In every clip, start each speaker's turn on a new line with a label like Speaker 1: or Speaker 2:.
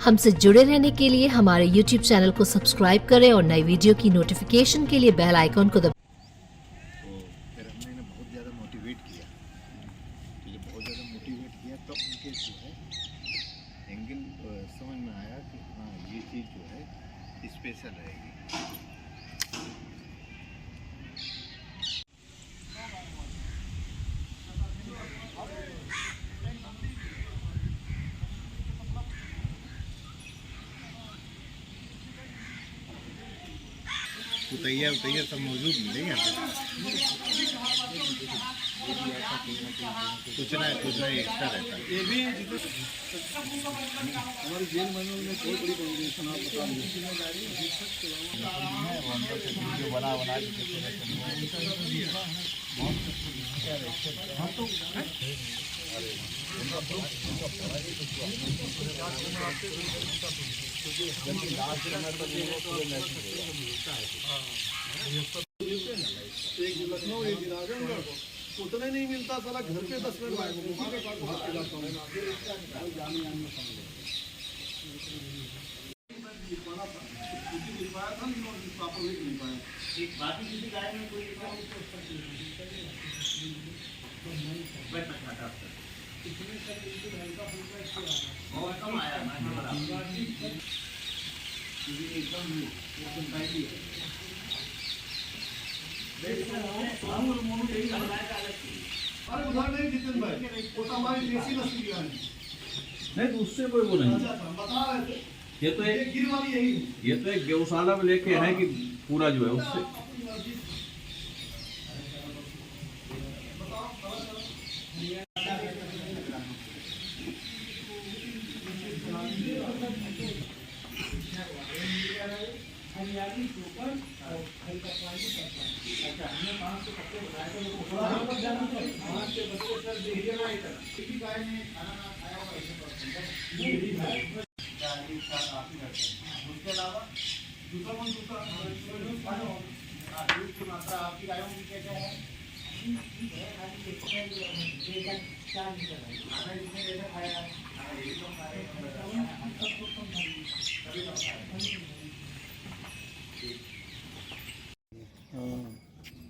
Speaker 1: हमसे जुड़े रहने के लिए हमारे YouTube चैनल को सब्सक्राइब करें और नई वीडियो की नोटिफिकेशन के लिए बेल आइकॉन को दबाएं।
Speaker 2: तो फिर हमने इन्हें बहुत ज़्यादा मोटिवेट किया। तो जब बहुत ज़्यादा मोटिवेट किया तब उनके जो है एंगल समझ में आया कि हाँ ये चीज़ जो है स्पेशल रहेगी। उतैया सब मौजूद मिलेंगे कुछ ना एक्स्ट्रा रहता है। ये भी हमारी जेल मैनुअल में कोई बड़ी कंडीशन आप बता वीडियो बना एक लखनऊ एक दिन आजमगढ़ उतने नहीं मिलता साला घर पे 10 मिनट अरे उधर नहीं जितेंद्र भाई वो तो हमारी देसी नस्ल की गाय
Speaker 3: नहीं तो उससे कोई वो नहीं।
Speaker 2: बता रहे थे
Speaker 3: ये तो एक
Speaker 2: गिर वाली यही
Speaker 3: ये तो एक गौशाला में लेके है कि पूरा जो है उससे
Speaker 2: उसके अलावा दूसरा मात्रा आपकी गायों की क्या है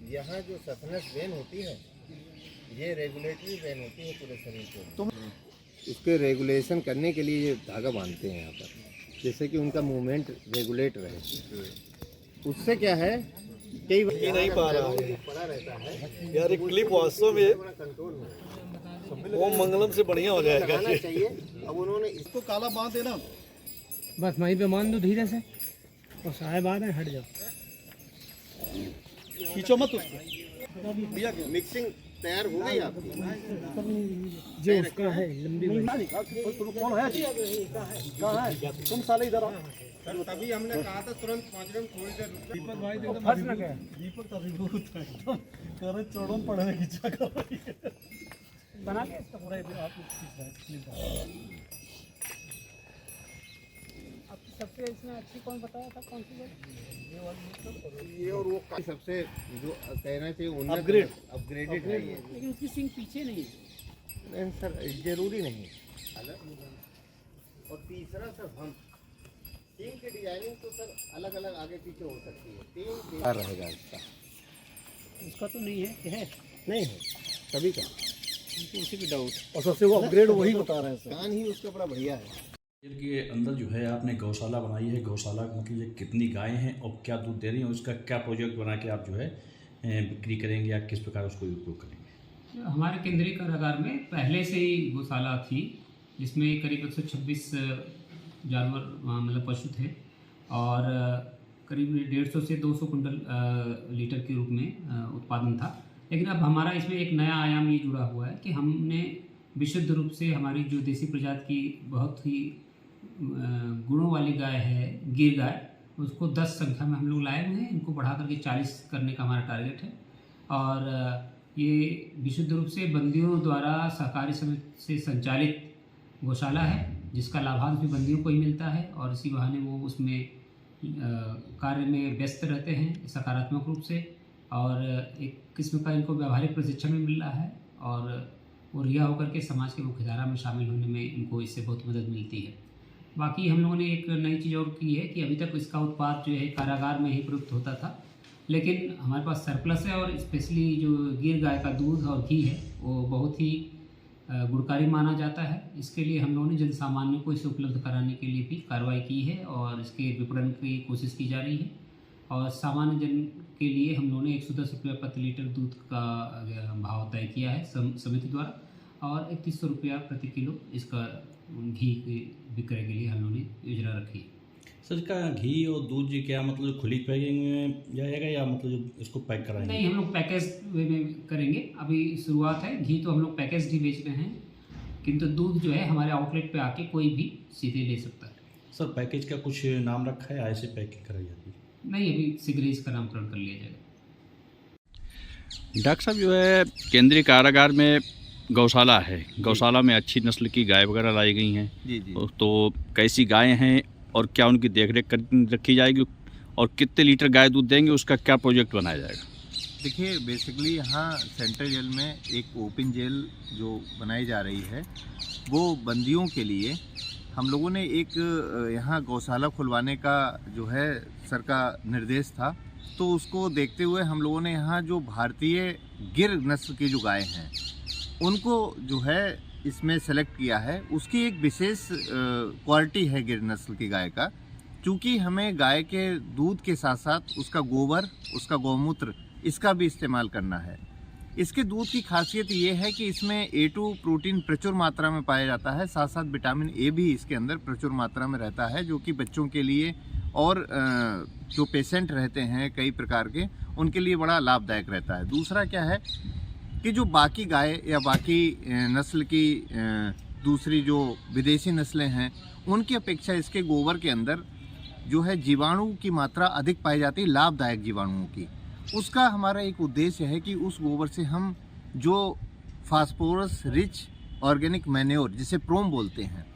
Speaker 2: यहाँ जो सफनेस वेन होती है ये रेगुलेटरी वेन होती है पूरे शरीर को। उसके रेगुलेशन करने के लिए ये धागा बांधते हैं यहाँ पर जैसे कि उनका मूवमेंट रेगुलेट रहे। उससे क्या है कई बार नहीं पा रहा है पड़ा रहता है
Speaker 4: यार एक क्लिप वास्तव में
Speaker 2: कंट्रोल
Speaker 4: ओम मंगलम से बढ़िया हो जाएगा
Speaker 2: चाहिए। अब उन्होंने इसको काला बांध देना
Speaker 5: बस वहीं पे मान दो धीरे से और साहब आ रहे हैं, हट जाओ,
Speaker 4: खींचो मत उसको।
Speaker 2: भैया मिक्सिंग तैयार हो गई आपकी
Speaker 5: जो उसका है लंबी
Speaker 4: कौन है कहाँ है तुम साले इधर आओ।
Speaker 2: तभी हमने कहा था तुरंत 5 मिनट थोड़ी देर
Speaker 4: दीपक भाई
Speaker 5: फंस ना गया।
Speaker 4: दीपक का रिपोर्ट था करे चढ़न पड़ने की जगह
Speaker 5: बना के इसका पूरा आपकी सबसे इसमें अच्छी कौन बताया था कौन सी
Speaker 2: ये और वो सबसे जो कहना चाहिए अपग्रेडेड है ये।
Speaker 5: लेकिन उसकी सिंग पीछे नहीं है।
Speaker 2: नहीं सर जरूरी नहीं और तीसरा सर हम टीम की डिजाइनिंग तो सर अलग अलग आगे पीछे हो सकती है। टीम रहेगा इसका
Speaker 5: उसका तो नहीं है कि है
Speaker 2: नहीं है सभी का
Speaker 5: उसी पे डाउट
Speaker 4: और सबसे वो अपग्रेड वही बता रहे हैं सर।
Speaker 2: कान ही उसका बड़ा बढ़िया है।
Speaker 3: जेल के अंदर जो है आपने गौशाला बनाई है। गौशाला मतलब ये कितनी गायें हैं और क्या दूध दे रही हैं, उसका क्या प्रोजेक्ट बना के आप जो है बिक्री करेंगे या किस प्रकार उसको उपयोग करेंगे?
Speaker 6: हमारे केंद्रीय कारागार में पहले से ही गौशाला थी जिसमें करीब 126 जानवर मतलब पशु थे और करीब 150 से 200 कुंटल लीटर के रूप में उत्पादन था। लेकिन अब हमारा इसमें एक नया आयाम ये जुड़ा हुआ है कि हमने विशुद्ध रूप से हमारी जो देसी प्रजाति की बहुत ही गुणों वाली गाय है गिर गाय, उसको 10 संख्या में हम लोग लाए हुए हैं। इनको बढ़ा करके 40 करने का हमारा टारगेट है और ये विशुद्ध रूप से बंदियों द्वारा सहकारी समिति से संचालित गौशाला है जिसका लाभांश भी बंदियों को ही मिलता है और इसी बहाने वो उसमें कार्य में व्यस्त रहते हैं सकारात्मक रूप से और एक किस्म का इनको व्यावहारिक प्रशिक्षण भी मिल रहा है और रिहा होकर के समाज के मुख्यधारा में शामिल होने में इनको इससे बहुत मदद मिलती है। बाकी हम लोगों ने एक नई चीज़ और की है कि अभी तक इसका उत्पाद जो है कारागार में ही प्रयुक्त होता था, लेकिन हमारे पास सरप्लस है और स्पेशली जो गिर गाय का दूध और घी है वो बहुत ही गुणकारी माना जाता है। इसके लिए हम लोगों ने जन सामान्य को इसे उपलब्ध कराने के लिए भी कार्रवाई की है और इसके विपणन की कोशिश की जा रही है। और सामान्य जन के लिए हम लोगों ने 110 रुपये प्रति लीटर दूध का भाव तय किया है समिति द्वारा, और 3100 रुपया प्रति किलो इसका घी विक्रय के लिए हम लोगों ने योजना रखी है।
Speaker 3: सर, इसका घी और दूध जी क्या मतलब खुली पैकिंग में जाएगा या मतलब जो इसको पैक कराएंगे?
Speaker 6: नहीं, हम लोग पैकेज वे में करेंगे। अभी शुरुआत है। घी तो हम लोग पैकेज ही बेच रहे हैं, किंतु दूध जो है हमारे आउटलेट पे आके कोई भी सीधे ले सकता है।
Speaker 3: सर, पैकेज का कुछ नाम रखा है, ऐसे पैकिंग कराई जाती है?
Speaker 6: नहीं, अभी शीघ्र ही इसका नामकरण कर लिया जाएगा।
Speaker 7: डॉक्टर साहब, जो है केंद्रीय कारागार में गौशाला है, गौशाला में अच्छी नस्ल की गाय वगैरह लाई गई हैं।
Speaker 2: जी जी।
Speaker 7: तो कैसी गायें हैं और क्या उनकी देखरेख रखी जाएगी और कितने लीटर गाय दूध देंगे, उसका क्या प्रोजेक्ट बनाया जाएगा?
Speaker 2: देखिए, बेसिकली यहाँ सेंट्रल जेल में एक ओपन जेल जो बनाई जा रही है, वो बंदियों के लिए हम लोगों ने एक यहाँ गौशाला खुलवाने का जो है सर का निर्देश था। तो उसको देखते हुए हम लोगों ने यहाँ जो भारतीय गिर नस्ल की जो गाय हैं उनको जो है इसमें सेलेक्ट किया है। उसकी एक विशेष क्वालिटी है गिर नस्ल की गाय का, क्योंकि हमें गाय के दूध के साथ साथ उसका गोबर, उसका गौमूत्र, इसका भी इस्तेमाल करना है। इसके दूध की खासियत ये है कि इसमें A2 प्रोटीन प्रचुर मात्रा में पाया जाता है, साथ साथ विटामिन A भी इसके अंदर प्रचुर मात्रा में रहता है, जो कि बच्चों के लिए और जो पेशेंट रहते हैं कई प्रकार के, उनके लिए बड़ा लाभदायक रहता है। दूसरा क्या है कि जो बाकी गाय या बाकी नस्ल की दूसरी जो विदेशी नस्लें हैं, उनकी अपेक्षा इसके गोबर के अंदर जो है जीवाणु की मात्रा अधिक पाई जाती है, लाभदायक जीवाणुओं की। उसका हमारा एक उद्देश्य है कि उस गोबर से हम जो फास्फोरस रिच ऑर्गेनिक मैन्योर, जिसे प्रोम बोलते हैं,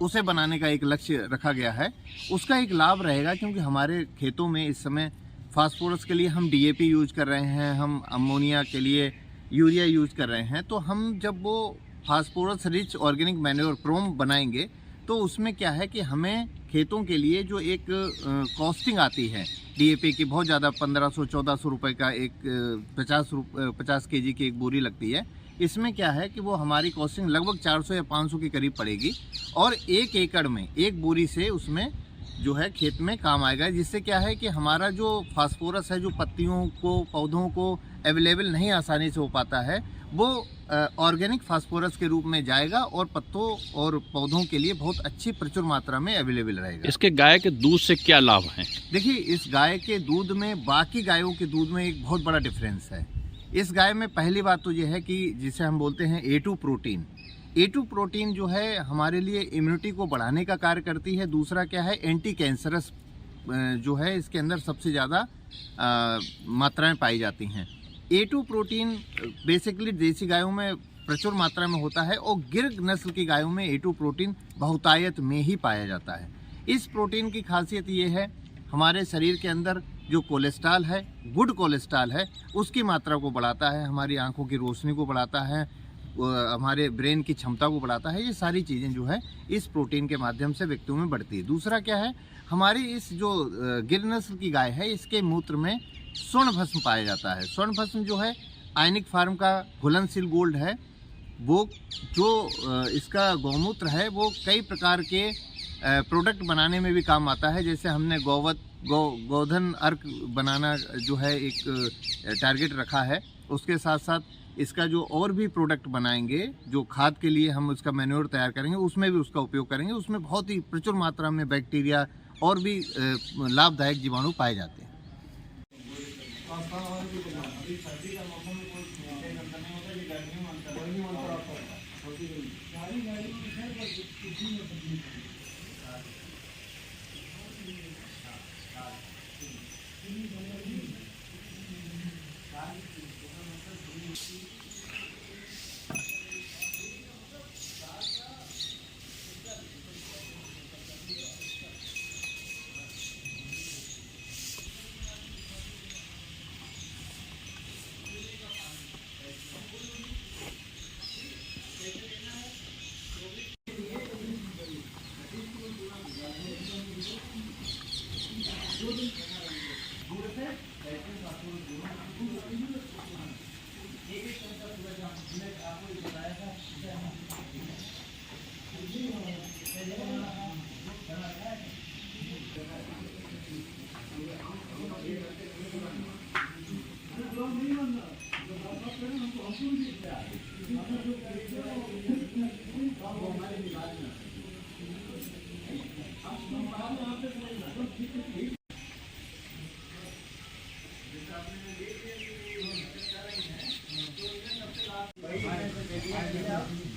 Speaker 2: उसे बनाने का एक लक्ष्य रखा गया है। उसका एक लाभ रहेगा क्योंकि हमारे खेतों में इस समय फास्फोरस के लिए हम DAP यूज कर रहे हैं, हम अमोनिया के लिए यूरिया यूज कर रहे हैं। तो हम जब वो फास्फोरस रिच ऑर्गेनिक मैन्योर प्रोम बनाएंगे तो उसमें क्या है कि हमें खेतों के लिए जो एक कॉस्टिंग आती है DAP की, बहुत ज़्यादा 1500-1400 रुपये का एक 50 kg की एक बोरी लगती है। इसमें क्या है कि वो हमारी कॉस्टिंग लगभग 400 या 500 के करीब पड़ेगी और 1 एकड़ में एक बोरी से उसमें जो है खेत में काम आएगा, जिससे क्या है कि हमारा जो फास्फोरस है, जो पत्तियों को, पौधों को अवेलेबल नहीं आसानी से हो पाता है, वो ऑर्गेनिक फास्फोरस के रूप में जाएगा और पत्तों और पौधों के लिए बहुत अच्छी प्रचुर मात्रा में अवेलेबल रहेगा।
Speaker 7: इसके गाय के दूध से क्या लाभ हैं?
Speaker 2: देखिए, इस गाय के दूध में बाकी गायों के दूध में एक बहुत बड़ा डिफरेंस है। इस गाय में पहली बात तो ये है कि जिसे हम बोलते हैं A2 प्रोटीन, A2 प्रोटीन जो है हमारे लिए इम्यूनिटी को बढ़ाने का कार्य करती है। दूसरा क्या है, एंटी कैंसरस जो है इसके अंदर सबसे ज़्यादा मात्राएं पाई जाती हैं। A2 प्रोटीन बेसिकली देसी गायों में प्रचुर मात्रा में होता है और गिर नस्ल की गायों में A2 प्रोटीन बहुतायत में ही पाया जाता है। इस प्रोटीन की खासियत ये है, हमारे शरीर के अंदर जो कोलेस्ट्रॉल है, गुड कोलेस्ट्रॉल है, उसकी मात्रा को बढ़ाता है, हमारी आंखों की रोशनी को बढ़ाता है, हमारे ब्रेन की क्षमता को बढ़ाता है। ये सारी चीज़ें जो है इस प्रोटीन के माध्यम से व्यक्तियों में बढ़ती है। दूसरा क्या है, हमारी इस जो गिर नस्ल की गाय है, इसके मूत्र में स्वर्ण भस्म पाया जाता है। स्वर्ण भस्म जो है आयनिक फार्म का घुलनशील गोल्ड है। वो जो इसका गौमूत्र है वो कई प्रकार के प्रोडक्ट बनाने में भी काम आता है। जैसे हमने गोधन अर्क बनाना जो है एक टारगेट रखा है। उसके साथ साथ इसका जो और भी प्रोडक्ट बनाएंगे, जो खाद के लिए हम उसका मैन्योर तैयार करेंगे, उसमें भी उसका उपयोग करेंगे। उसमें बहुत ही प्रचुर मात्रा में बैक्टीरिया और भी लाभदायक जीवाणु पाए जाते हैं।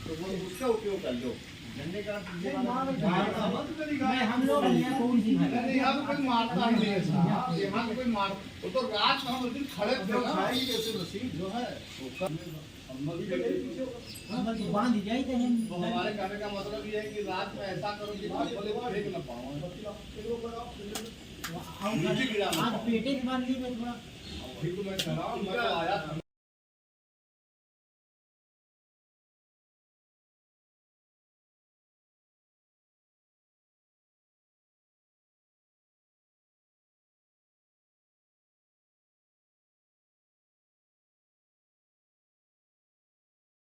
Speaker 2: तो वो उसका उपयोग कर लो। झंडे का
Speaker 8: हम लोग कौन सी
Speaker 4: यहाँ पे कोई मारता ही नहीं है साहब, यहाँ पे कोई मार वो तो रात को हम उस दिन खड़े थे ना कैसे रसीद जो है
Speaker 8: बांध जाए थे हम।
Speaker 4: तो हमारे कहने का मतलब ये है कि रात में ऐसा करो कि फेंक न पाओ।
Speaker 8: आज पेटे बांध ली मैं थोड़ा
Speaker 4: वही तो मैं कह रहा हूँ, मैं तो आया था।